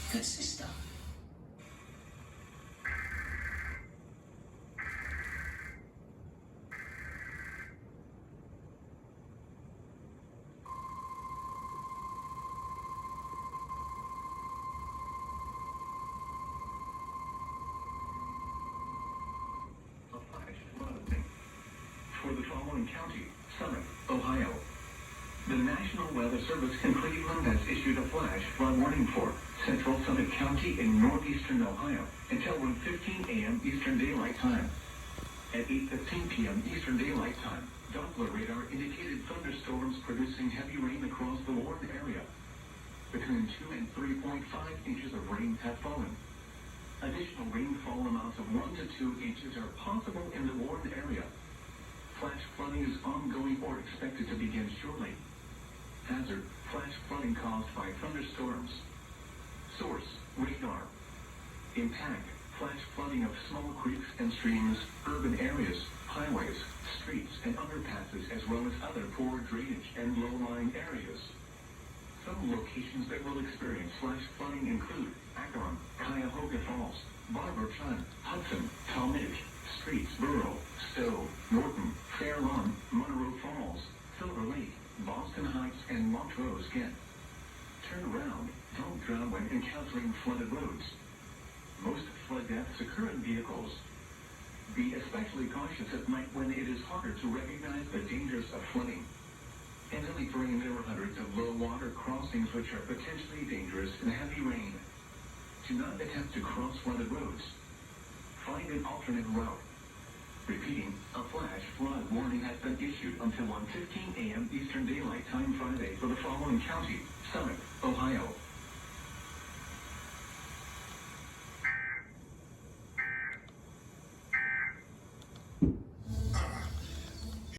consistent. For the following county, Summit, Ohio. The National Weather Service in Cleveland has issued a flash flood warning for central Summit County in northeastern Ohio until 1:15 a.m. Eastern Daylight Time. At 8:15 p.m. Eastern Daylight Time, Doppler radar indicated thunderstorms producing heavy rain across the warned area. Between 2 and 3.5 inches of rain have fallen. Additional rainfall amounts of 1 to 2 inches are possible in the warned area. Flash flooding is ongoing or expected to begin shortly. Hazard: flash flooding caused by thunderstorms. Source: radar. Impact: flash flooding of small creeks and streams, urban areas, highways, streets, and underpasses, as well as other poor drainage and low-lying areas. Some locations that will experience flash flooding include Akron, Cuyahoga Falls, Barber Chun, Hudson, Talmadge, Streetsboro, Stowe, Norton, Fair Lawn, Monroe Falls, Silver Lake, Boston Heights, and Montrose Kent. Turn around, don't drown when encountering flooded roads. Most flood deaths occur in vehicles. Be especially cautious at night when it is harder to recognize the dangers of flooding. In early spring, there were hundreds of low-water crossings which are potentially dangerous in heavy rain. Do not attempt to cross flooded roads. Find an alternate route. Repeating, a flash flood warning has been issued until 1:15 a.m. Eastern Daylight Time Friday for the following county: Summit, Ohio.